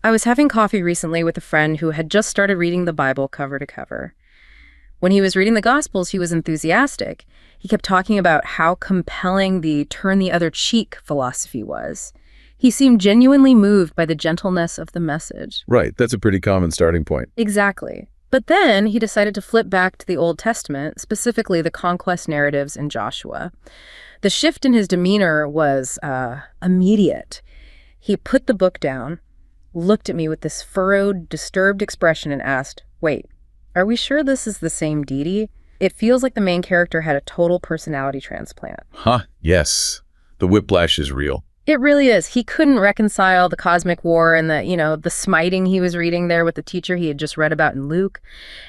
I was having coffee recently with a friend who had just started reading the Bible cover to cover. When he was reading the Gospels, he was enthusiastic. He kept talking about how compelling the turn the other cheek philosophy was. He seemed genuinely moved by the gentleness of the message. Right, that's a pretty common starting point. Exactly. But then he decided to flip back to the Old Testament, specifically the conquest narratives in Joshua. The shift in his demeanor was immediate. He put the book down, looked at me with this furrowed, disturbed expression and asked, "Wait, are we sure this is the same deity? It feels like the main character had a total personality transplant." Yes. The whiplash is real. It really is. He couldn't reconcile the cosmic war and the smiting he was reading there with the teacher he had just read about in Luke.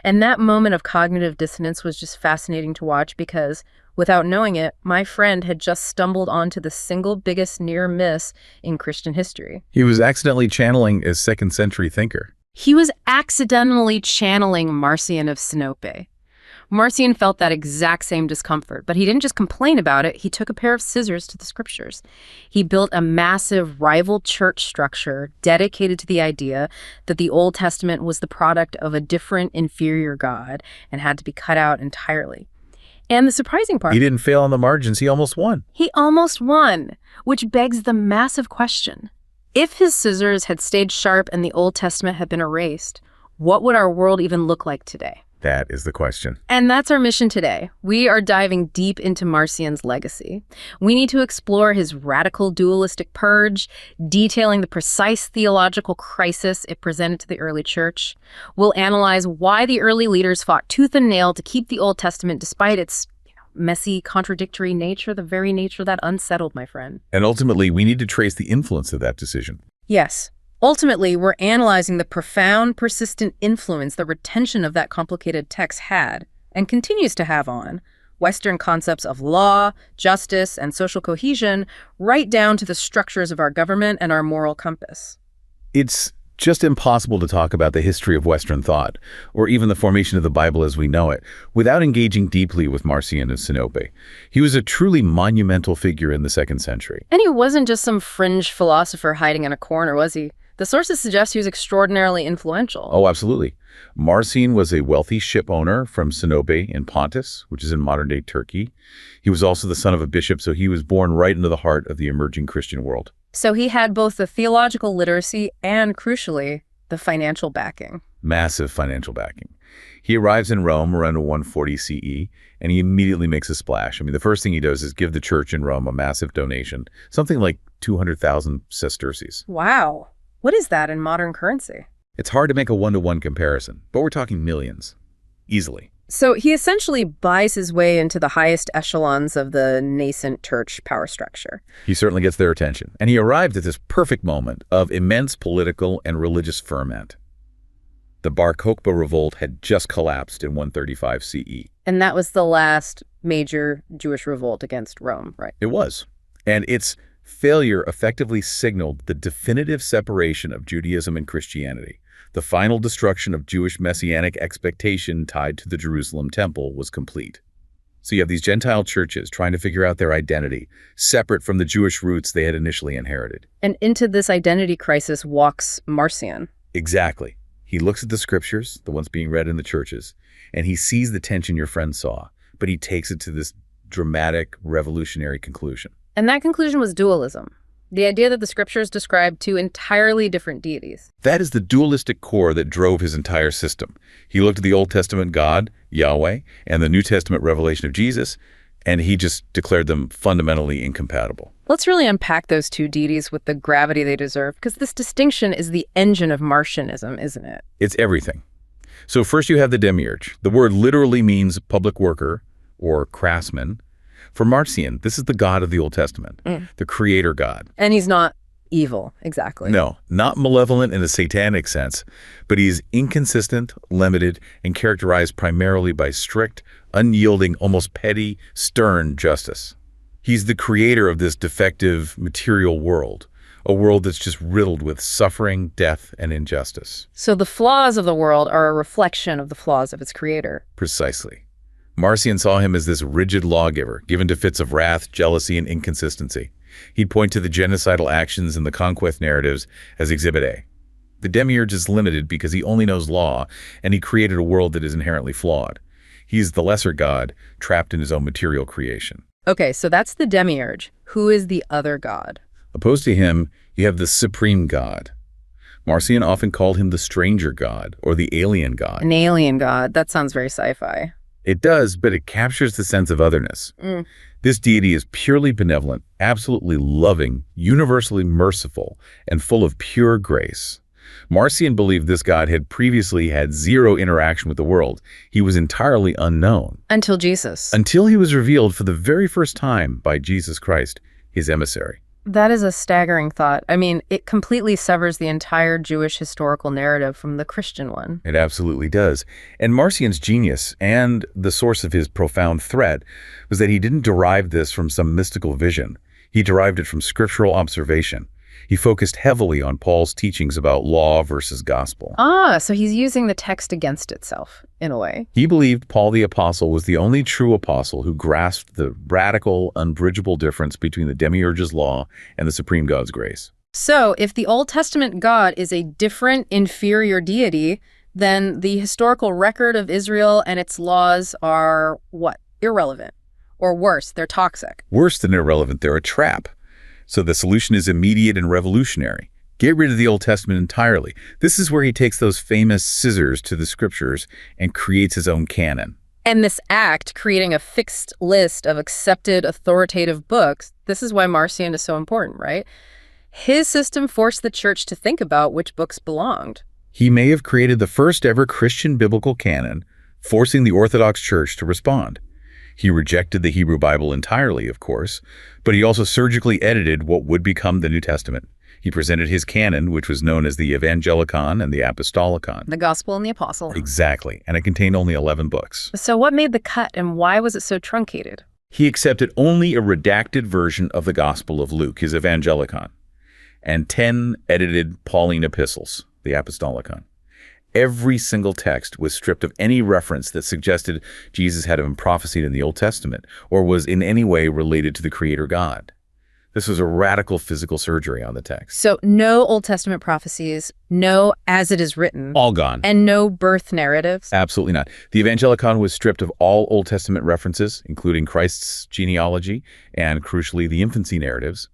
And that moment of cognitive dissonance was just fascinating to watch because, without knowing it, my friend had just stumbled onto the single biggest near miss in Christian history. He was accidentally channeling a second-century thinker. He was accidentally channeling Marcion of Sinope. Marcion felt that exact same discomfort, but he didn't just complain about it, he took a pair of scissors to the scriptures. He built a massive rival church structure dedicated to the idea that the Old Testament was the product of a different, inferior God and had to be cut out entirely. And the surprising part— he didn't fail on the margins, he almost won. He almost won, which begs the massive question. If his scissors had stayed sharp and the Old Testament had been erased, what would our world even look like today? That is the question. And that's our mission today. We are diving deep into Marcion's legacy. We need to explore his radical dualistic purge, detailing the precise theological crisis it presented to the early church. We'll analyze why the early leaders fought tooth and nail to keep the Old Testament despite its messy, contradictory nature, the very nature that unsettled my friend. And ultimately, we need to trace the influence of that decision. Yes. Ultimately, we're analyzing the profound, persistent influence the retention of that complicated text had, and continues to have on, Western concepts of law, justice, and social cohesion, right down to the structures of our government and our moral compass. It's just impossible to talk about the history of Western thought, or even the formation of the Bible as we know it, without engaging deeply with Marcion of Sinope. He was a truly monumental figure in the 2nd century. And he wasn't just some fringe philosopher hiding in a corner, was he? The sources suggest he was extraordinarily influential. Oh, absolutely. Marcion was a wealthy ship owner from Sinope in Pontus, which is in modern-day Turkey. He was also the son of a bishop, so he was born right into the heart of the emerging Christian world. So he had both the theological literacy and, crucially, the financial backing. Massive financial backing. He arrives in Rome around 140 CE, and he immediately makes a splash. I mean, the first thing he does is give the church in Rome a massive donation, something like 200,000 sesterces. Wow. What is that in modern currency? It's hard to make a one-to-one comparison, but we're talking millions. Easily. So he essentially buys his way into the highest echelons of the nascent church power structure. He certainly gets their attention. And he arrived at this perfect moment of immense political and religious ferment. The Bar Kokhba revolt had just collapsed in 135 CE. And that was the last major Jewish revolt against Rome, right? It was. And its failure effectively signaled the definitive separation of Judaism and Christianity. The final destruction of Jewish messianic expectation tied to the Jerusalem temple was complete. So you have these Gentile churches trying to figure out their identity, separate from the Jewish roots they had initially inherited. And into this identity crisis walks Marcion. Exactly. He looks at the scriptures, the ones being read in the churches, and he sees the tension your friend saw, but he takes it to this dramatic, revolutionary conclusion. And that conclusion was dualism. The idea that the scriptures describe two entirely different deities. That is the dualistic core that drove his entire system. He looked at the Old Testament God, Yahweh, and the New Testament revelation of Jesus, and he just declared them fundamentally incompatible. Let's really unpack those two deities with the gravity they deserve, because this distinction is the engine of Marcionism, isn't it? It's everything. So first you have the demiurge. The word literally means public worker or craftsman. For Marcion, this is the God of the Old Testament, the creator God. And he's not evil, exactly. No, not malevolent in a satanic sense, but he's inconsistent, limited, and characterized primarily by strict, unyielding, almost petty, stern justice. He's the creator of this defective material world, a world that's just riddled with suffering, death, and injustice. So the flaws of the world are a reflection of the flaws of its creator. Precisely. Marcion saw him as this rigid lawgiver, given to fits of wrath, jealousy, and inconsistency. He'd point to the genocidal actions in the conquest narratives as Exhibit A. The demiurge is limited because he only knows law, and he created a world that is inherently flawed. He's the lesser god, trapped in his own material creation. Okay, so that's the demiurge. Who is the other god? Opposed to him, you have the supreme god. Marcion often called him the stranger god, or the alien god. An alien god. That sounds very sci-fi. It does, but it captures the sense of otherness. This deity is purely benevolent, absolutely loving, universally merciful, and full of pure grace. Marcion believed this god had previously had zero interaction with the world. He was entirely unknown. Until Jesus. Until he was revealed for the very first time by Jesus Christ, his emissary. That is a staggering thought. I mean, it completely severs the entire Jewish historical narrative from the Christian one. It absolutely does. And Marcion's genius, and the source of his profound threat, was that he didn't derive this from some mystical vision. He derived it from scriptural observation. He focused heavily on Paul's teachings about law versus gospel. So he's using the text against itself, in a way. He believed Paul the Apostle was the only true apostle who grasped the radical, unbridgeable difference between the demiurge's law and the supreme God's grace. So if the Old Testament God is a different, inferior deity, then the historical record of Israel and its laws are what? Irrelevant. Or worse, they're toxic. Worse than irrelevant, they're a trap. So the solution is immediate and revolutionary. Get rid of the Old Testament entirely. This is where he takes those famous scissors to the scriptures and creates his own canon. And this act, creating a fixed list of accepted authoritative books, this is why Marcion is so important, right? His system forced the church to think about which books belonged. He may have created the first ever Christian biblical canon, forcing the Orthodox Church to respond. He rejected the Hebrew Bible entirely, of course, but he also surgically edited what would become the New Testament. He presented his canon, which was known as the Evangelicon and the Apostolicon. The Gospel and the Apostle. Exactly, and it contained only 11 books. So what made the cut, and why was it so truncated? He accepted only a redacted version of the Gospel of Luke, his Evangelicon, and 10 edited Pauline epistles, the Apostolicon. Every single text was stripped of any reference that suggested Jesus had been prophesied in the Old Testament or was in any way related to the Creator God. This was a radical physical surgery on the text. So no Old Testament prophecies, no as it is written. All gone. And no birth narratives? Absolutely not. The Evangelicon was stripped of all Old Testament references, including Christ's genealogy and, crucially, the infancy narratives.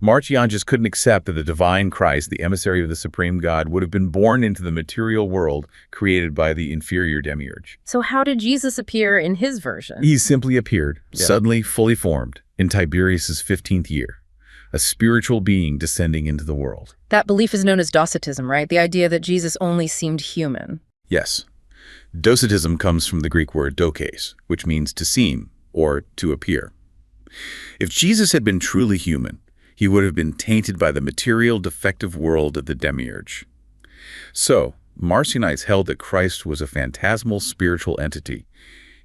Marcion just couldn't accept that the divine Christ, the emissary of the supreme God, would have been born into the material world created by the inferior demiurge. So how did Jesus appear in his version? He simply appeared, suddenly fully formed, in Tiberius's 15th year, a spiritual being descending into the world. That belief is known as Docetism, right? The idea that Jesus only seemed human. Yes. Docetism comes from the Greek word dokes, which means to seem or to appear. If Jesus had been truly human, he would have been tainted by the material, defective world of the demiurge. So, Marcionites held that Christ was a phantasmal spiritual entity.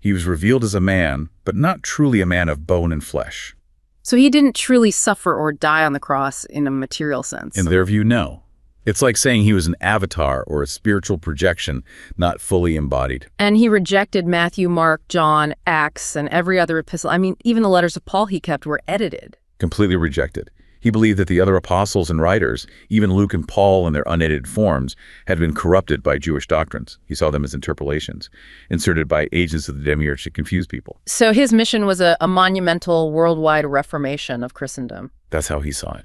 He was revealed as a man, but not truly a man of bone and flesh. So he didn't truly suffer or die on the cross in a material sense? In their view, no. It's like saying he was an avatar or a spiritual projection, not fully embodied. And he rejected Matthew, Mark, John, Acts, and every other epistle. I mean, even the letters of Paul he kept were edited. Completely rejected. He believed that the other apostles and writers, even Luke and Paul in their unedited forms, had been corrupted by Jewish doctrines. He saw them as interpolations, inserted by agents of the demiurge to confuse people. So his mission was a monumental worldwide reformation of Christendom. That's how he saw it.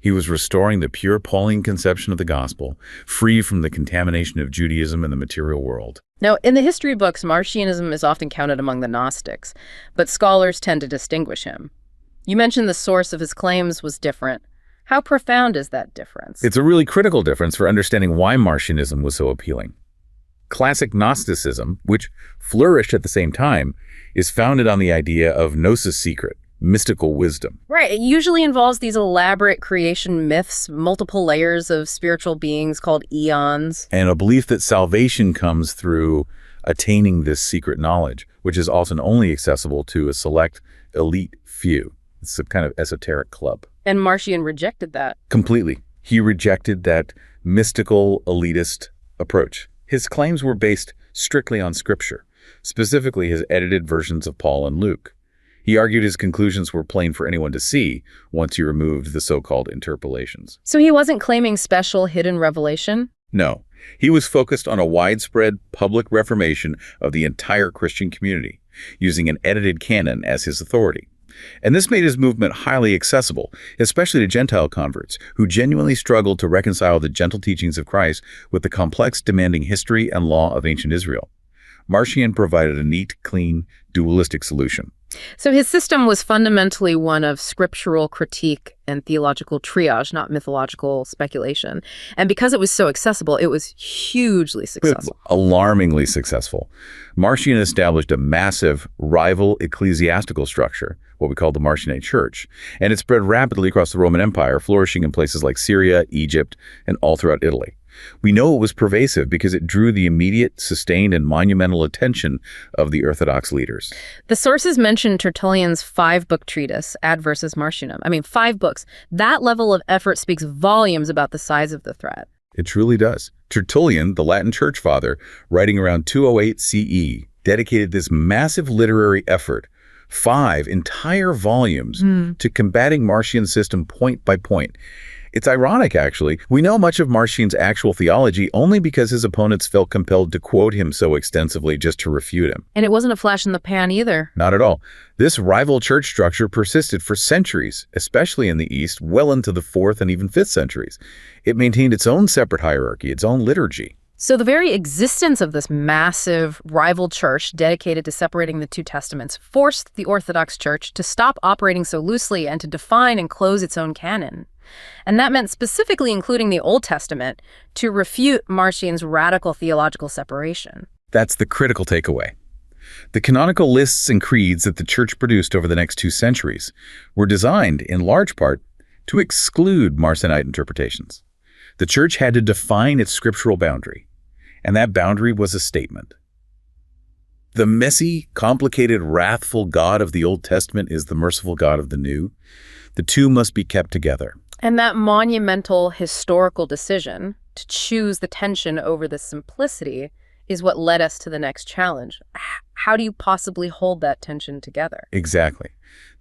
He was restoring the pure Pauline conception of the gospel, free from the contamination of Judaism and the material world. Now, in the history books, Marcionism is often counted among the Gnostics, but scholars tend to distinguish him. You mentioned the source of his claims was different. How profound is that difference? It's a really critical difference for understanding why Marcionism was so appealing. Classic Gnosticism, which flourished at the same time, is founded on the idea of gnosis secret, mystical wisdom. Right. It usually involves these elaborate creation myths, multiple layers of spiritual beings called eons. And a belief that salvation comes through attaining this secret knowledge, which is often only accessible to a select elite few. It's a kind of esoteric club. And Marcion rejected that. Completely. He rejected that mystical, elitist approach. His claims were based strictly on Scripture, specifically his edited versions of Paul and Luke. He argued his conclusions were plain for anyone to see once you removed the so-called interpolations. So he wasn't claiming special hidden revelation? No, he was focused on a widespread public reformation of the entire Christian community, using an edited canon as his authority. And this made his movement highly accessible, especially to Gentile converts, who genuinely struggled to reconcile the gentle teachings of Christ with the complex, demanding history and law of ancient Israel. Marcion provided a neat, clean, dualistic solution. So his system was fundamentally one of scriptural critique and theological triage, not mythological speculation. And because it was so accessible, it was hugely successful. Alarmingly successful. Marcion established a massive rival ecclesiastical structure, what we call the Marcionite Church, and it spread rapidly across the Roman Empire, flourishing in places like Syria, Egypt, and all throughout Italy. We know it was pervasive because it drew the immediate, sustained, and monumental attention of the Orthodox leaders. The sources mention Tertullian's 5-book treatise, Ad Versus Marcionum. 5 books. That level of effort speaks volumes about the size of the threat. It truly does. Tertullian, the Latin church father, writing around 208 CE, dedicated this massive literary effort, 5 entire volumes, to combating Marcion's system point by point. It's ironic, actually. We know much of Marcion's actual theology only because his opponents felt compelled to quote him so extensively just to refute him. And it wasn't a flash in the pan either. Not at all. This rival church structure persisted for centuries, especially in the East, well into the 4th and even 5th centuries. It maintained its own separate hierarchy, its own liturgy. So the very existence of this massive rival church dedicated to separating the two testaments forced the Orthodox Church to stop operating so loosely and to define and close its own canon. And that meant specifically including the Old Testament to refute Marcion's radical theological separation. That's the critical takeaway. The canonical lists and creeds that the Church produced over the next 2 centuries were designed, in large part, to exclude Marcionite interpretations. The Church had to define its scriptural boundary, and that boundary was a statement. The messy, complicated, wrathful God of the Old Testament is the merciful God of the New. The two must be kept together. And that monumental historical decision to choose the tension over the simplicity is what led us to the next challenge. How do you possibly hold that tension together? Exactly.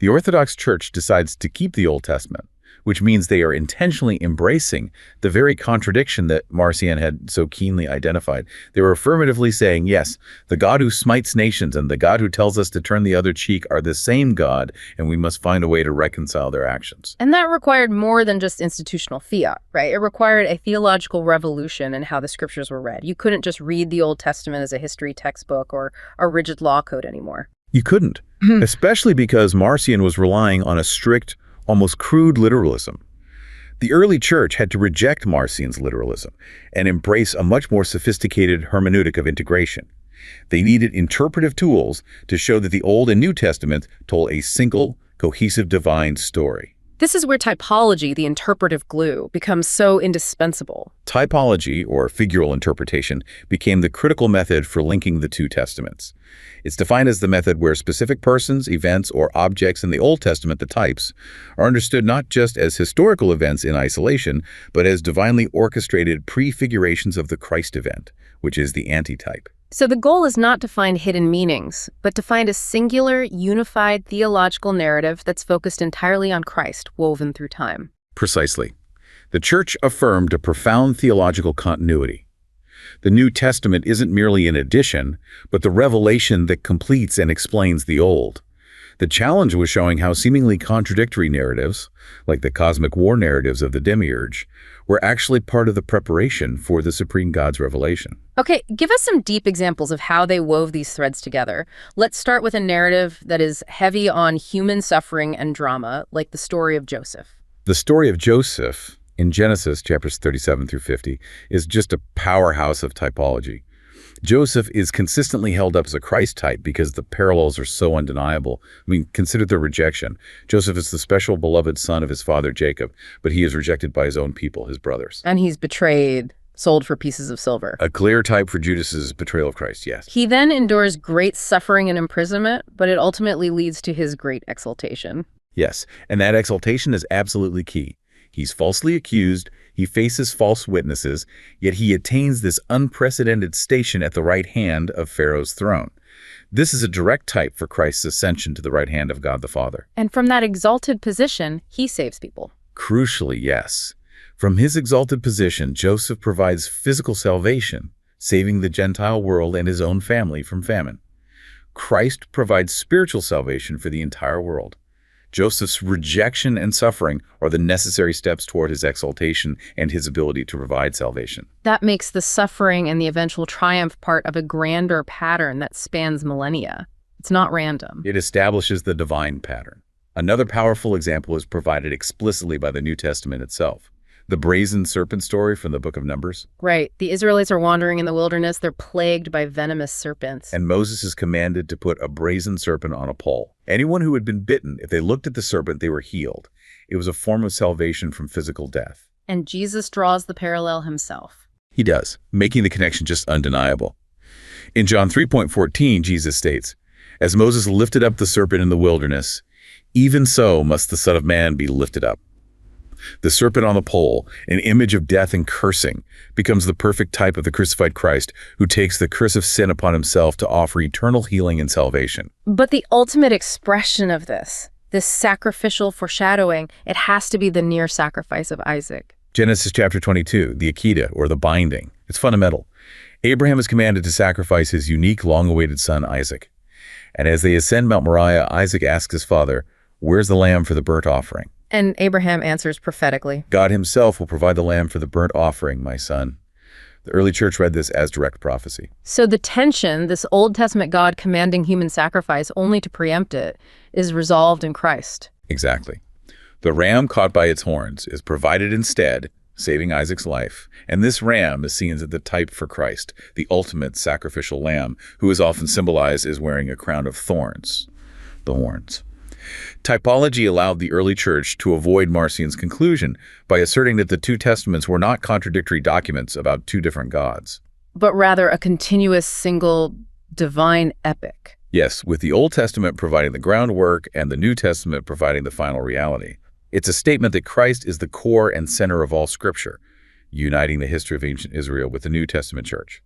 The Orthodox Church decides to keep the Old Testament, which means they are intentionally embracing the very contradiction that Marcion had so keenly identified. They were affirmatively saying, yes, the God who smites nations and the God who tells us to turn the other cheek are the same God, and we must find a way to reconcile their actions. And that required more than just institutional fiat, right? It required a theological revolution in how the scriptures were read. You couldn't just read the Old Testament as a history textbook or a rigid law code anymore. You couldn't, especially because Marcion was relying on a strict, almost crude literalism. The early church had to reject Marcion's literalism and embrace a much more sophisticated hermeneutic of integration. They needed interpretive tools to show that the Old and New Testaments told a single, cohesive divine story. This is where typology, the interpretive glue, becomes so indispensable. Typology, or figural interpretation, became the critical method for linking the two testaments. It's defined as the method where specific persons, events, or objects in the Old Testament, the types, are understood not just as historical events in isolation, but as divinely orchestrated prefigurations of the Christ event, which is the antitype. So the goal is not to find hidden meanings, but to find a singular, unified theological narrative that's focused entirely on Christ, woven through time. Precisely. The Church affirmed a profound theological continuity. The New Testament isn't merely an addition, but the revelation that completes and explains the Old. The challenge was showing how seemingly contradictory narratives, like the cosmic war narratives of the Demiurge, were actually part of the preparation for the Supreme God's revelation. Okay, give us some deep examples of how they wove these threads together. Let's start with a narrative that is heavy on human suffering and drama, like the story of Joseph. The story of Joseph in Genesis chapters 37 through 50 is just a powerhouse of typology. Joseph is consistently held up as a Christ type because the parallels are so undeniable. Consider the rejection. Joseph is the special beloved son of his father Jacob, but he is rejected by his own people, his brothers. And he's betrayed, sold for pieces of silver. A clear type for Judas's betrayal of Christ, yes. He then endures great suffering and imprisonment, but it ultimately leads to his great exaltation. Yes, and that exaltation is absolutely key. He's falsely accused, He faces false witnesses, yet he attains this unprecedented station at the right hand of Pharaoh's throne. This is a direct type for Christ's ascension to the right hand of God the Father. And from that exalted position, he saves people. Crucially, yes. From his exalted position, Joseph provides physical salvation, saving the Gentile world and his own family from famine. Christ provides spiritual salvation for the entire world. Joseph's rejection and suffering are the necessary steps toward his exaltation and his ability to provide salvation. That makes the suffering and the eventual triumph part of a grander pattern that spans millennia. It's not random. It establishes the divine pattern. Another powerful example is provided explicitly by the New Testament itself. The brazen serpent story from the book of Numbers. Right. The Israelites are wandering in the wilderness. They're plagued by venomous serpents. And Moses is commanded to put a brazen serpent on a pole. Anyone who had been bitten, if they looked at the serpent, they were healed. It was a form of salvation from physical death. And Jesus draws the parallel himself. He does, making the connection just undeniable. In John 3:14, Jesus states, "As Moses lifted up the serpent in the wilderness, even so must the Son of Man be lifted up." The serpent on the pole, an image of death and cursing, becomes the perfect type of the crucified Christ who takes the curse of sin upon himself to offer eternal healing and salvation. But the ultimate expression of this sacrificial foreshadowing, it has to be the near sacrifice of Isaac. Genesis chapter 22, the Akedah, or the binding. It's fundamental. Abraham is commanded to sacrifice his unique, long-awaited son, Isaac. And as they ascend Mount Moriah, Isaac asks his father, "Where's the lamb for the burnt offering?" And Abraham answers prophetically, "God himself will provide the lamb for the burnt offering, my son." The early church read this as direct prophecy. So the tension, this Old Testament God commanding human sacrifice only to preempt it, is resolved in Christ. Exactly. The ram caught by its horns is provided instead, saving Isaac's life. And this ram is seen as the type for Christ, the ultimate sacrificial lamb, who is often symbolized as wearing a crown of thorns, the horns. Typology allowed the early church to avoid Marcion's conclusion by asserting that the two testaments were not contradictory documents about two different gods, but rather a continuous single divine epic. Yes, with the Old Testament providing the groundwork and the New Testament providing the final reality. It's a statement that Christ is the core and center of all Scripture, uniting the history of ancient Israel with the New Testament church.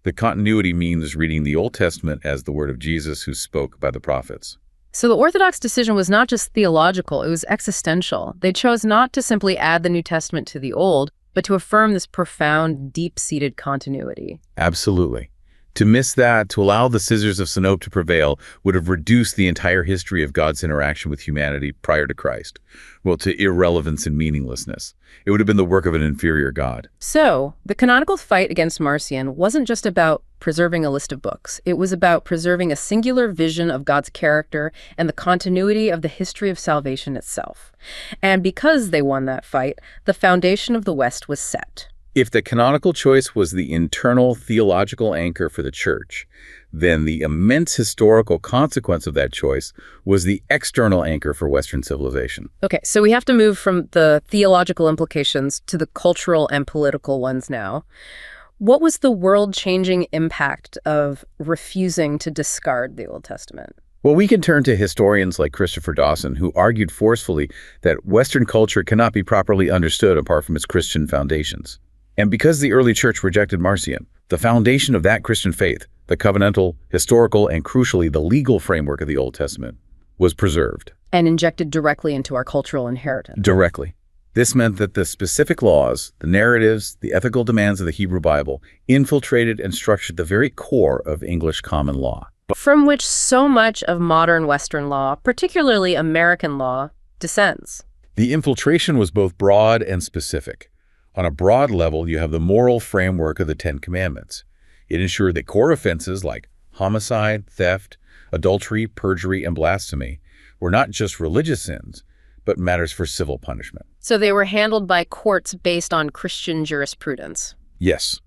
The continuity means reading the Old Testament as the word of Jesus who spoke by the prophets. So the Orthodox decision was not just theological, it was existential. They chose not to simply add the New Testament to the Old, but to affirm this profound, deep-seated continuity. Absolutely. To miss that, to allow the scissors of Sinope to prevail, would have reduced the entire history of God's interaction with humanity prior to Christ, to irrelevance and meaninglessness. It would have been the work of an inferior God. So, the canonical fight against Marcion wasn't just about preserving a list of books. It was about preserving a singular vision of God's character and the continuity of the history of salvation itself. And because they won that fight, the foundation of the West was set. If the canonical choice was the internal theological anchor for the Church, then the immense historical consequence of that choice was the external anchor for Western civilization. Okay, so we have to move from the theological implications to the cultural and political ones now. What was the world-changing impact of refusing to discard the Old Testament? Well, we can turn to historians like Christopher Dawson, who argued forcefully that Western culture cannot be properly understood apart from its Christian foundations. And because the early church rejected Marcion, the foundation of that Christian faith, the covenantal, historical, and crucially the legal framework of the Old Testament, was preserved. And injected directly into our cultural inheritance. Directly. This meant that the specific laws, the narratives, the ethical demands of the Hebrew Bible infiltrated and structured the very core of English common law. From which so much of modern Western law, particularly American law, descends. The infiltration was both broad and specific. On a broad level, you have the moral framework of the Ten Commandments. It ensured that core offenses like homicide, theft, adultery, perjury, and blasphemy were not just religious sins, but matters for civil punishment. So they were handled by courts based on Christian jurisprudence. Yes.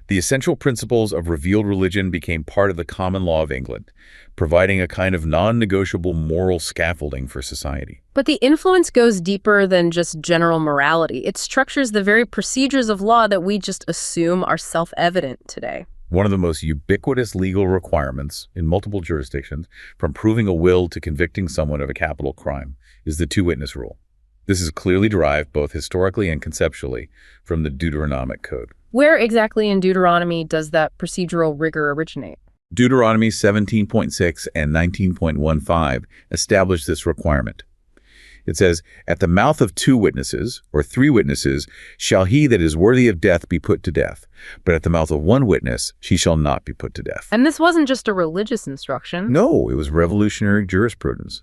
The essential principles of revealed religion became part of the common law of England, providing a kind of non-negotiable moral scaffolding for society. But the influence goes deeper than just general morality. It structures the very procedures of law that we just assume are self-evident today. One of the most ubiquitous legal requirements in multiple jurisdictions, from proving a will to convicting someone of a capital crime, is the two-witness rule. This is clearly derived both historically and conceptually from the Deuteronomic Code. Where exactly in Deuteronomy does that procedural rigor originate? Deuteronomy 17.6 and 19.15 establish this requirement. It says, "At the mouth of 2 witnesses, or 3 witnesses, shall he that is worthy of death be put to death. But at the mouth of 1 witness, he shall not be put to death." And this wasn't just a religious instruction. No, it was revolutionary jurisprudence.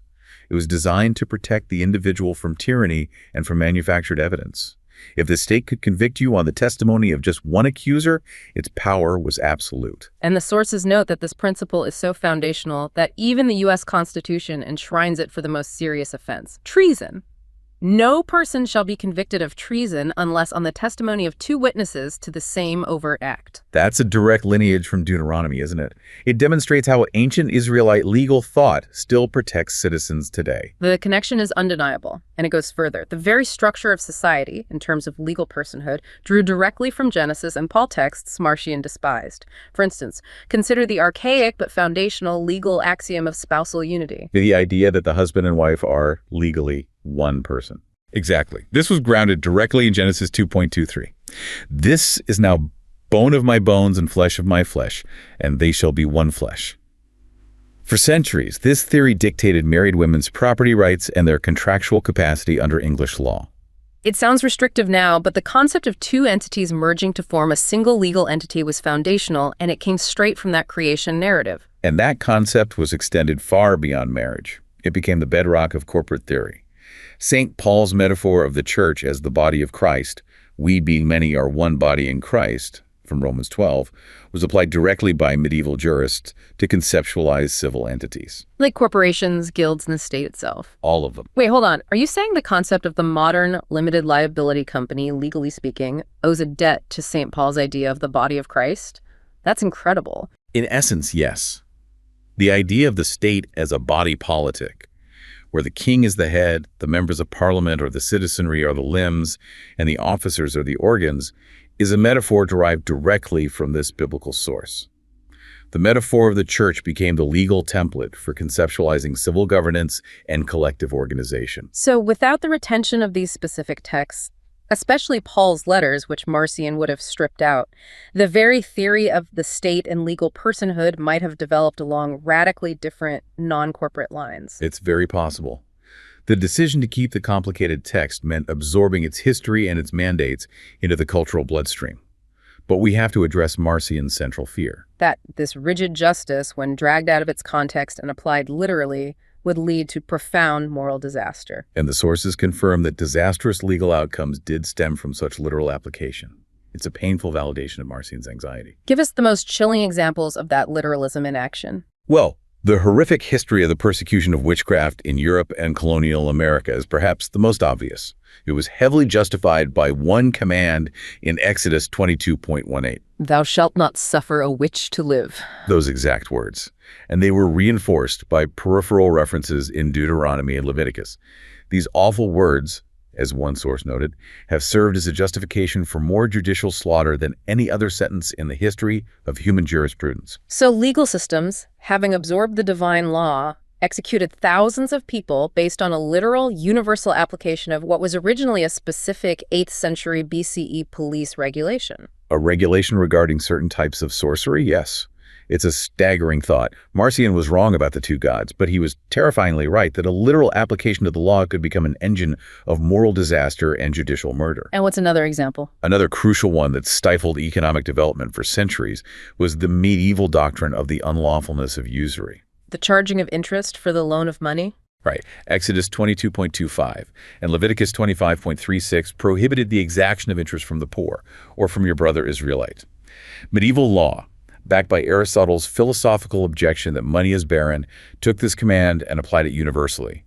It was designed to protect the individual from tyranny and from manufactured evidence. If the state could convict you on the testimony of just 1 accuser, its power was absolute. And the sources note that this principle is so foundational that even the U.S. Constitution enshrines it for the most serious offense, treason. No person shall be convicted of treason unless on the testimony of 2 witnesses to the same overt act. That's a direct lineage from Deuteronomy, isn't it? It demonstrates how ancient Israelite legal thought still protects citizens today. The connection is undeniable, and it goes further. The very structure of society, in terms of legal personhood, drew directly from Genesis and Paul texts Marcion despised. For instance, consider the archaic but foundational legal axiom of spousal unity. The idea that the husband and wife are legally one person. Exactly. This was grounded directly in Genesis 2.23. "This is now bone of my bones and flesh of my flesh, and they shall be one flesh." For centuries, this theory dictated married women's property rights and their contractual capacity under English law. It sounds restrictive now, but the concept of 2 entities merging to form a single legal entity was foundational, and it came straight from that creation narrative. And that concept was extended far beyond marriage. It became the bedrock of corporate theory. St. Paul's metaphor of the church as the body of Christ, "We being many are one body in Christ," from Romans 12, was applied directly by medieval jurists to conceptualize civil entities. Like corporations, guilds, and the state itself. All of them. Wait, hold on. Are you saying the concept of the modern limited liability company, legally speaking, owes a debt to St. Paul's idea of the body of Christ? That's incredible. In essence, yes. The idea of the state as a body politic, where the king is the head, the members of parliament or the citizenry are the limbs, and the officers are the organs, is a metaphor derived directly from this biblical source. The metaphor of the church became the legal template for conceptualizing civil governance and collective organization. So without the retention of these specific texts, especially Paul's letters, which Marcion would have stripped out, the very theory of the state and legal personhood might have developed along radically different non-corporate lines. It's very possible. The decision to keep the complicated text meant absorbing its history and its mandates into the cultural bloodstream. But we have to address Marcion's central fear. That this rigid justice, when dragged out of its context and applied literally, would lead to profound moral disaster. And the sources confirm that disastrous legal outcomes did stem from such literal application. It's a painful validation of Marcion's anxiety. Give us the most chilling examples of that literalism in action. Well, the horrific history of the persecution of witchcraft in Europe and colonial America is perhaps the most obvious. It was heavily justified by one command in Exodus 22.18. "Thou shalt not suffer a witch to live." Those exact words. And they were reinforced by peripheral references in Deuteronomy and Leviticus. These awful words, as one source noted, have served as a justification for more judicial slaughter than any other sentence in the history of human jurisprudence. So legal systems, having absorbed the divine law, executed thousands of people based on a literal, universal application of what was originally a specific 8th century BCE police regulation. A regulation regarding certain types of sorcery? Yes. It's a staggering thought. Marcion was wrong about the 2 gods, but he was terrifyingly right that a literal application of the law could become an engine of moral disaster and judicial murder. And what's another example? Another crucial one that stifled economic development for centuries was the medieval doctrine of the unlawfulness of usury. The charging of interest for the loan of money? Right. Exodus 22.25 and Leviticus 25.36 prohibited the exaction of interest from the poor or from your brother Israelite. Medieval law, backed by Aristotle's philosophical objection that money is barren, took this command and applied it universally.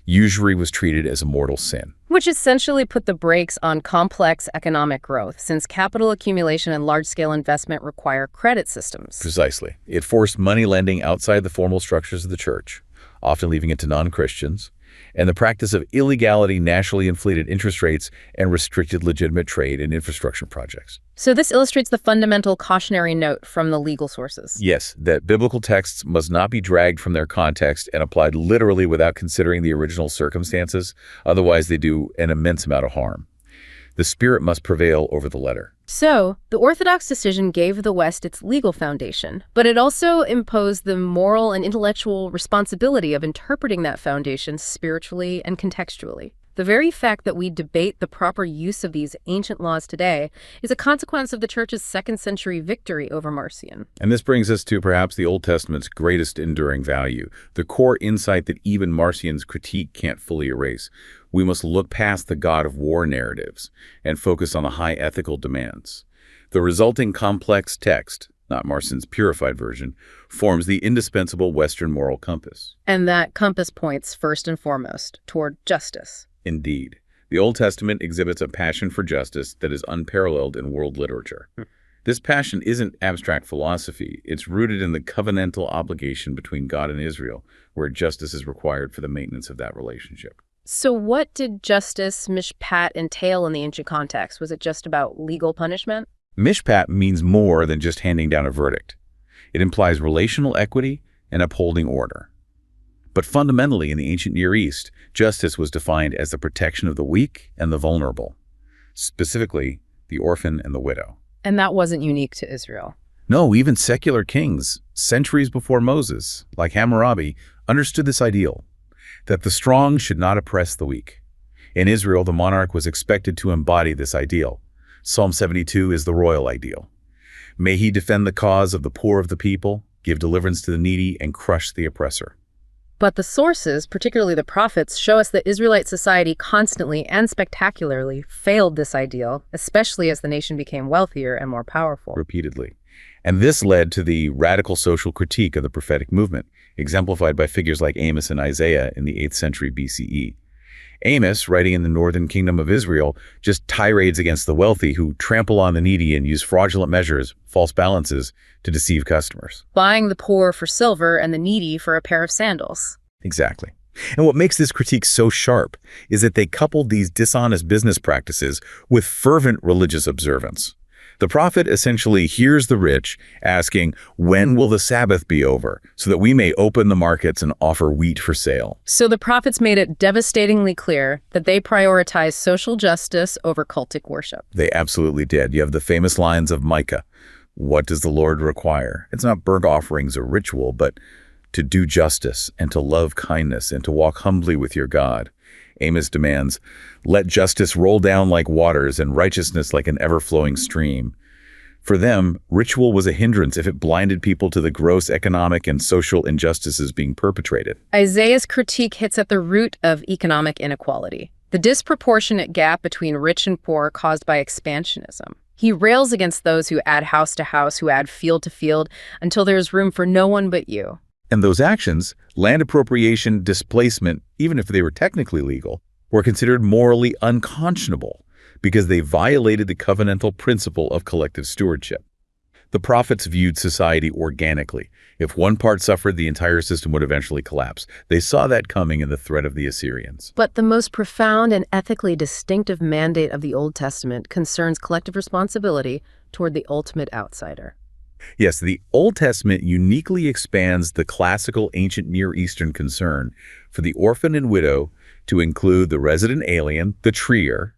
Usury was treated as a mortal sin. Which essentially put the brakes on complex economic growth, since capital accumulation and large-scale investment require credit systems. Precisely. It forced money lending outside the formal structures of the church, often leaving it to non-Christians. and the practice of illegality, nationally inflated interest rates, and restricted legitimate trade and infrastructure projects. So this illustrates the fundamental cautionary note from the legal sources. Yes, that biblical texts must not be dragged from their context and applied literally without considering the original circumstances, otherwise they do an immense amount of harm. The spirit must prevail over the letter. So, the Orthodox decision gave the West its legal foundation, but it also imposed the moral and intellectual responsibility of interpreting that foundation spiritually and contextually. The very fact that we debate the proper use of these ancient laws today is a consequence of the Church's 2nd century victory over Marcion. And this brings us to perhaps the Old Testament's greatest enduring value, the core insight that even Marcion's critique can't fully erase. We must look past the God of war narratives and focus on the high ethical demands. The resulting complex text, not Marcion's purified version, forms the indispensable Western moral compass. And that compass points first and foremost toward justice. Indeed. The Old Testament exhibits a passion for justice that is unparalleled in world literature. This passion isn't abstract philosophy. It's rooted in the covenantal obligation between God and Israel, where justice is required for the maintenance of that relationship. So what did justice, mishpat, entail in the ancient context? Was it just about legal punishment? Mishpat means more than just handing down a verdict. It implies relational equity and upholding order. But fundamentally, in the ancient Near East, justice was defined as the protection of the weak and the vulnerable, specifically the orphan and the widow. And that wasn't unique to Israel. No, even secular kings, centuries before Moses, like Hammurabi, understood this ideal, that the strong should not oppress the weak. In Israel, the monarch was expected to embody this ideal. Psalm 72 is the royal ideal. May he defend the cause of the poor of the people, give deliverance to the needy, and crush the oppressor. But the sources, particularly the prophets, show us that Israelite society constantly and spectacularly failed this ideal, especially as the nation became wealthier and more powerful. Repeatedly. And this led to the radical social critique of the prophetic movement, exemplified by figures like Amos and Isaiah in the 8th century BCE. Amos, writing in the northern kingdom of Israel, just tirades against the wealthy who trample on the needy and use fraudulent measures, false balances, to deceive customers. Buying the poor for silver and the needy for a pair of sandals. Exactly. And what makes this critique so sharp is that they coupled these dishonest business practices with fervent religious observance. The prophet essentially hears the rich asking, when will the Sabbath be over, so that we may open the markets and offer wheat for sale? So the prophets made it devastatingly clear that they prioritized social justice over cultic worship. They absolutely did. You have the famous lines of Micah. What does the Lord require? It's not burnt offerings or ritual, but to do justice and to love kindness and to walk humbly with your God. Amos demands, let justice roll down like waters and righteousness like an ever-flowing stream. For them, ritual was a hindrance if it blinded people to the gross economic and social injustices being perpetrated. Isaiah's critique hits at the root of economic inequality, the disproportionate gap between rich and poor caused by expansionism. He rails against those who add house to house, who add field to field, until there's room for no one but you. And those actions, land appropriation, displacement, even if they were technically legal, were considered morally unconscionable because they violated the covenantal principle of collective stewardship. The prophets viewed society organically. If one part suffered, the entire system would eventually collapse. They saw that coming in the threat of the Assyrians. But the most profound and ethically distinctive mandate of the Old Testament concerns collective responsibility toward the ultimate outsider. Yes, the Old Testament uniquely expands the classical ancient Near Eastern concern for the orphan and widow to include the resident alien, the trier.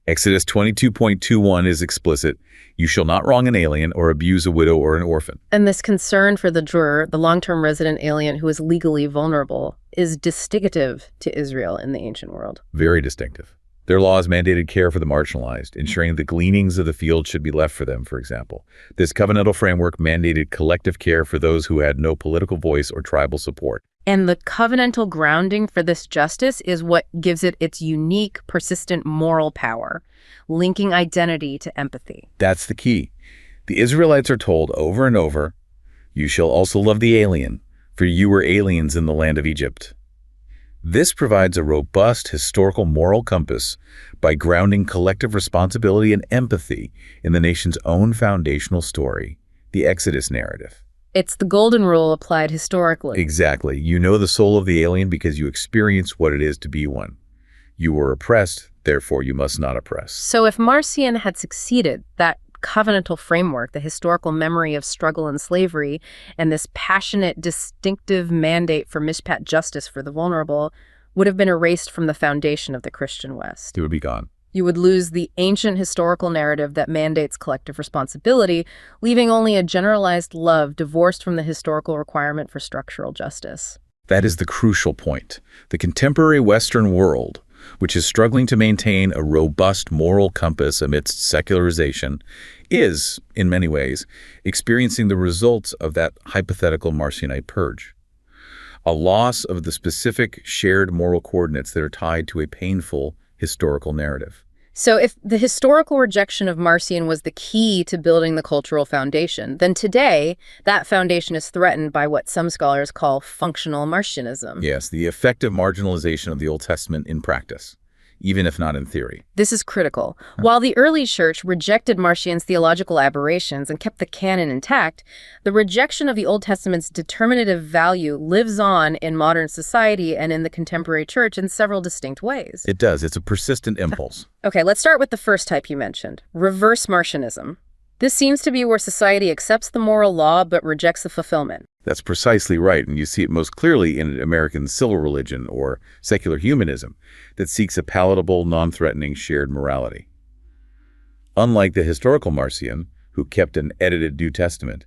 Exodus 22.21 is explicit, you shall not wrong an alien or abuse a widow or an orphan. And this concern for the drur, the long-term resident alien who is legally vulnerable, is distinctive to Israel in the ancient world. Very distinctive. Their laws mandated care for the marginalized, ensuring the gleanings of the field should be left for them, for example. This covenantal framework mandated collective care for those who had no political voice or tribal support. And the covenantal grounding for this justice is what gives it its unique, persistent moral power, linking identity to empathy. That's the key. The Israelites are told over and over, you shall also love the alien, for you were aliens in the land of Egypt. This provides a robust historical moral compass by grounding collective responsibility and empathy in the nation's own foundational story, the Exodus narrative. It's the golden rule applied historically. Exactly. You know the soul of the alien because you experience what it is to be one. You were oppressed, therefore you must not oppress. So if Marcion had succeeded, that covenantal framework, the historical memory of struggle and slavery, and this passionate, distinctive mandate for mishpat justice for the vulnerable would have been erased from the foundation of the Christian West. It would be gone. You would lose the ancient historical narrative that mandates collective responsibility, leaving only a generalized love divorced from the historical requirement for structural justice. That is the crucial point. The contemporary Western world, which is struggling to maintain a robust moral compass amidst secularization, is, in many ways, experiencing the results of that hypothetical Marcionite purge. A loss of the specific shared moral coordinates that are tied to a painful historical narrative. So if the historical rejection of Marcion was the key to building the cultural foundation, then today that foundation is threatened by what some scholars call functional Marcionism. Yes, the effective marginalization of the Old Testament in practice, even if not in theory. This is critical. While the early church rejected Marcion's theological aberrations and kept the canon intact, the rejection of the Old Testament's determinative value lives on in modern society and in the contemporary church in several distinct ways. It does. It's a persistent impulse. Okay, let's start with the first type you mentioned, reverse Marcionism. This seems to be where society accepts the moral law but rejects the fulfillment. That's precisely right, and you see it most clearly in American civil religion or secular humanism that seeks a palatable, non-threatening shared morality. Unlike the historical Marcion, who kept an edited New Testament,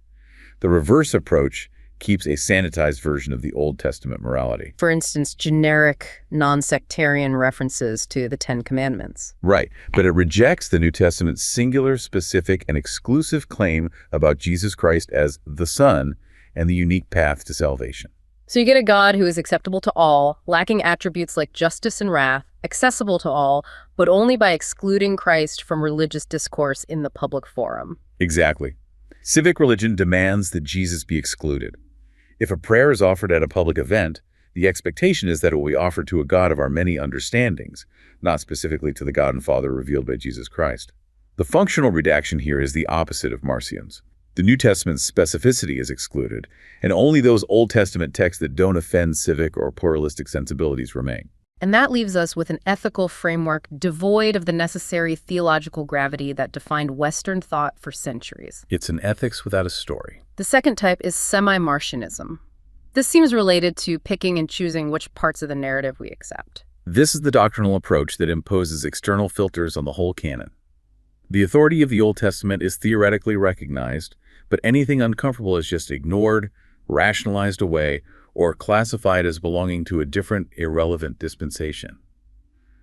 the reverse approach keeps a sanitized version of the Old Testament morality. For instance, generic, non-sectarian references to the Ten Commandments. Right, but it rejects the New Testament's singular, specific, and exclusive claim about Jesus Christ as the Son and the unique path to salvation. So you get a God who is acceptable to all, lacking attributes like justice and wrath, accessible to all, but only by excluding Christ from religious discourse in the public forum. Exactly. Civic religion demands that Jesus be excluded. If a prayer is offered at a public event, the expectation is that it will be offered to a God of our many understandings, not specifically to the God and Father revealed by Jesus Christ. The functional redaction here is the opposite of Marcion's. The New Testament's specificity is excluded, and only those Old Testament texts that don't offend civic or pluralistic sensibilities remain. And that leaves us with an ethical framework devoid of the necessary theological gravity that defined Western thought for centuries. It's an ethics without a story. The second type is semi-Marcionism. This seems related to picking and choosing which parts of the narrative we accept. This is the doctrinal approach that imposes external filters on the whole canon. The authority of the Old Testament is theoretically recognized, but anything uncomfortable is just ignored, rationalized away, or classified as belonging to a different, irrelevant dispensation.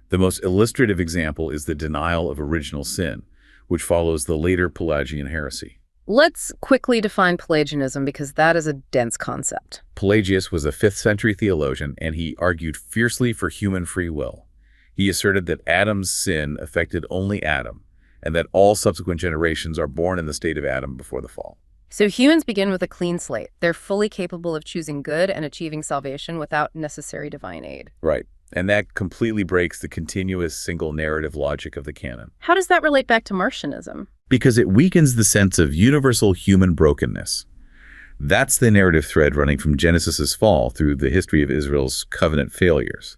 The most illustrative example is the denial of original sin, which follows the later Pelagian heresy. Let's quickly define Pelagianism because that is a dense concept. Pelagius was a 5th century theologian, and he argued fiercely for human free will. He asserted that Adam's sin affected only Adam, and that all subsequent generations are born in the state of Adam before the fall. So humans begin with a clean slate. They're fully capable of choosing good and achieving salvation without necessary divine aid. Right. And that completely breaks the continuous single narrative logic of the canon. How does that relate back to Marcionism? Because it weakens the sense of universal human brokenness. That's the narrative thread running from Genesis's fall through the history of Israel's covenant failures.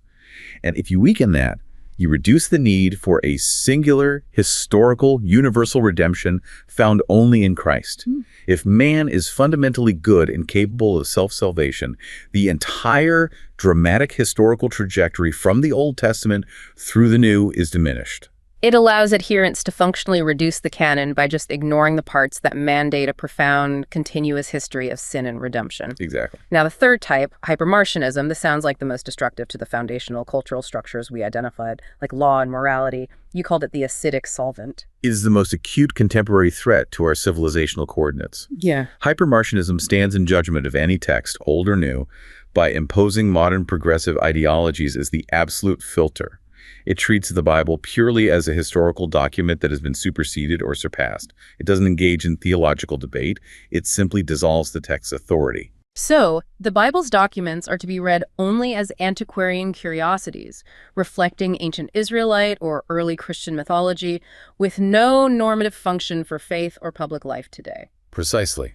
And if you weaken that, you reduce the need for a singular, historical, universal redemption found only in Christ. If man is fundamentally good and capable of self-salvation, the entire dramatic historical trajectory from the Old Testament through the New is diminished. It allows adherents to functionally reduce the canon by just ignoring the parts that mandate a profound, continuous history of sin and redemption. Exactly. Now, the third type, hypermarcionism, this sounds like the most destructive to the foundational cultural structures we identified, like law and morality. You called it the acidic solvent. It is the most acute contemporary threat to our civilizational coordinates. Yeah. Hypermarcionism stands in judgment of any text, old or new, by imposing modern progressive ideologies as the absolute filter. It treats the Bible purely as a historical document that has been superseded or surpassed. It doesn't engage in theological debate. It simply dissolves the text's authority. So, the Bible's documents are to be read only as antiquarian curiosities, reflecting ancient Israelite or early Christian mythology, with no normative function for faith or public life today. Precisely.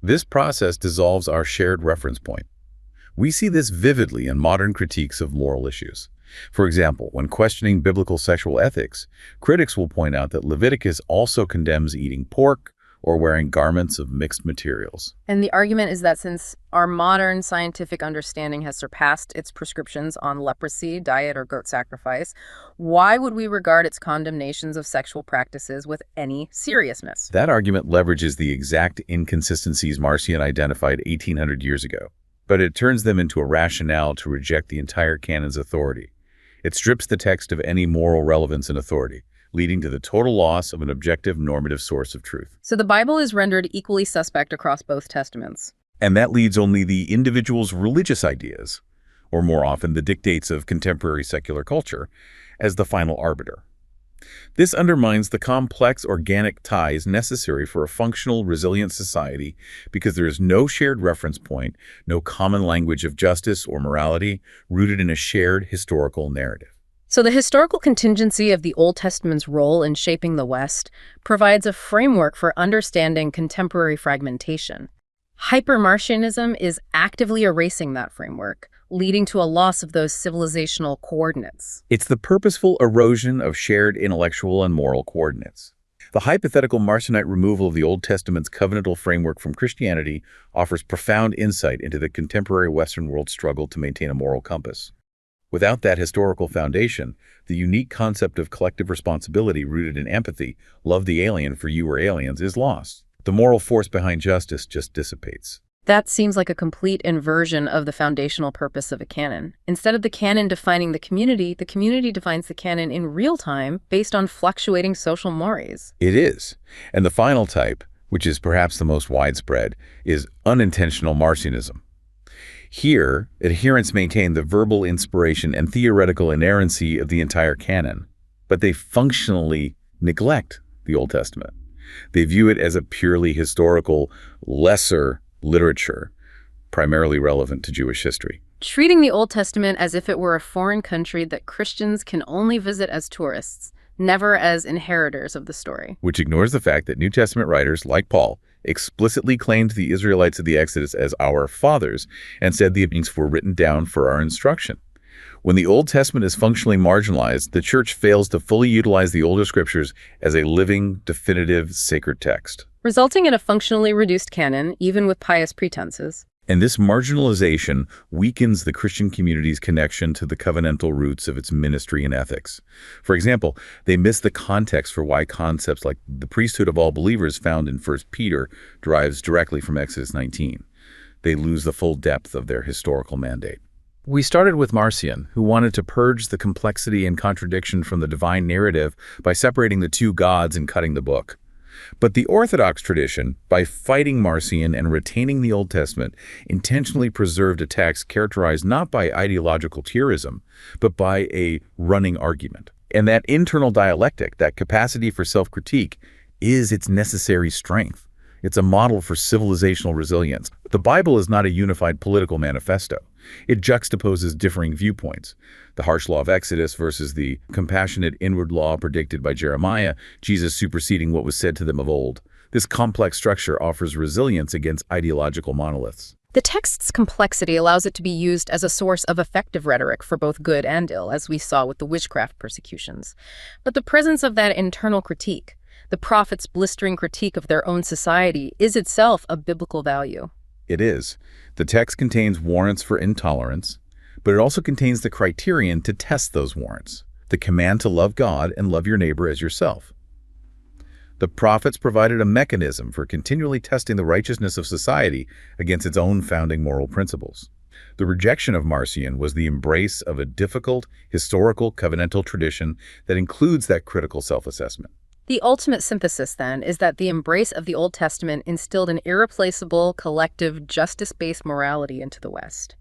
This process dissolves our shared reference point. We see this vividly in modern critiques of moral issues. For example, when questioning biblical sexual ethics, critics will point out that Leviticus also condemns eating pork or wearing garments of mixed materials. And the argument is that since our modern scientific understanding has surpassed its prescriptions on leprosy, diet, or goat sacrifice, why would we regard its condemnations of sexual practices with any seriousness? That argument leverages the exact inconsistencies Marcion identified 1800 years ago, but it turns them into a rationale to reject the entire canon's authority. It strips the text of any moral relevance and authority, leading to the total loss of an objective normative source of truth. So the Bible is rendered equally suspect across both testaments. And that leaves only the individual's religious ideas, or more often the dictates of contemporary secular culture, as the final arbiter. This undermines the complex organic ties necessary for a functional, resilient society because there is no shared reference point, no common language of justice or morality rooted in a shared historical narrative. So the historical contingency of the Old Testament's role in shaping the West provides a framework for understanding contemporary fragmentation. Hyper-Marcionism is actively erasing that framework, leading to a loss of those civilizational coordinates. It's the purposeful erosion of shared intellectual and moral coordinates. The hypothetical Marcionite removal of the Old Testament's covenantal framework from Christianity offers profound insight into the contemporary Western world's struggle to maintain a moral compass. Without that historical foundation, the unique concept of collective responsibility rooted in empathy, love the alien for you or aliens, is lost. The moral force behind justice just dissipates. That seems like a complete inversion of the foundational purpose of a canon. Instead of the canon defining the community defines the canon in real time based on fluctuating social mores. It is. And the final type, which is perhaps the most widespread, is unintentional Marcionism. Here, adherents maintain the verbal inspiration and theoretical inerrancy of the entire canon, but they functionally neglect the Old Testament. They view it as a purely historical, lesser literature, primarily relevant to Jewish history. Treating the Old Testament as if it were a foreign country that Christians can only visit as tourists, never as inheritors of the story. Which ignores the fact that New Testament writers, like Paul, explicitly claimed the Israelites of the Exodus as our fathers and said the events were written down for our instruction. When the Old Testament is functionally marginalized, the Church fails to fully utilize the older scriptures as a living, definitive, sacred text, resulting in a functionally reduced canon, even with pious pretenses. And this marginalization weakens the Christian community's connection to the covenantal roots of its ministry and ethics. For example, they miss the context for why concepts like the priesthood of all believers found in 1 Peter derives directly from Exodus 19. They lose the full depth of their historical mandate. We started with Marcion, who wanted to purge the complexity and contradiction from the divine narrative by separating the two gods and cutting the book. But the Orthodox tradition, by fighting Marcion and retaining the Old Testament, intentionally preserved a text characterized not by ideological tierism, but by a running argument. And that internal dialectic, that capacity for self-critique, is its necessary strength. It's a model for civilizational resilience. The Bible is not a unified political manifesto. It juxtaposes differing viewpoints. The harsh law of Exodus versus the compassionate inward law predicted by Jeremiah, Jesus superseding what was said to them of old. This complex structure offers resilience against ideological monoliths. The text's complexity allows it to be used as a source of effective rhetoric for both good and ill, as we saw with the witchcraft persecutions. But the presence of that internal critique, the prophets' blistering critique of their own society, is itself a biblical value. It is. The text contains warrants for intolerance, but it also contains the criterion to test those warrants, the command to love God and love your neighbor as yourself. The prophets provided a mechanism for continually testing the righteousness of society against its own founding moral principles. The rejection of Marcion was the embrace of a difficult, historical, covenantal tradition that includes that critical self-assessment. The ultimate synthesis, then, is that the embrace of the Old Testament instilled an irreplaceable, collective, justice-based morality into the West.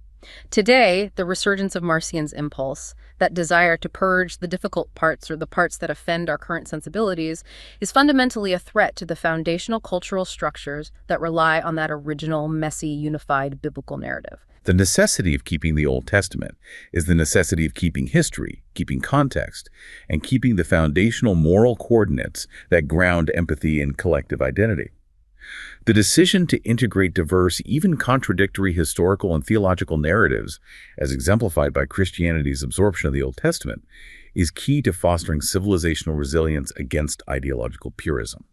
Today, the resurgence of Marcion's impulse, that desire to purge the difficult parts or the parts that offend our current sensibilities, is fundamentally a threat to the foundational cultural structures that rely on that original, messy, unified biblical narrative. The necessity of keeping the Old Testament is the necessity of keeping history, keeping context, and keeping the foundational moral coordinates that ground empathy and collective identity. The decision to integrate diverse, even contradictory historical and theological narratives, as exemplified by Christianity's absorption of the Old Testament, is key to fostering civilizational resilience against ideological purism.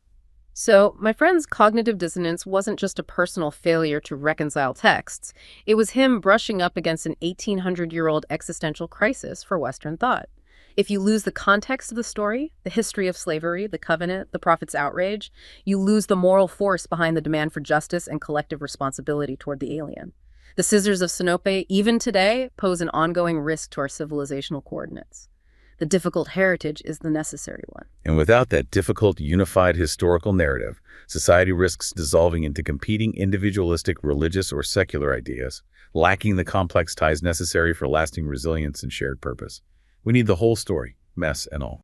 So, my friend's cognitive dissonance wasn't just a personal failure to reconcile texts. It was him brushing up against an 1800-year-old existential crisis for Western thought. If you lose the context of the story, the history of slavery, the covenant, the prophet's outrage, you lose the moral force behind the demand for justice and collective responsibility toward the alien. The scissors of Sinope, even today, pose an ongoing risk to our civilizational coordinates. The difficult heritage is the necessary one. And without that difficult, unified historical narrative, society risks dissolving into competing individualistic religious or secular ideas, lacking the complex ties necessary for lasting resilience and shared purpose. We need the whole story, mess and all.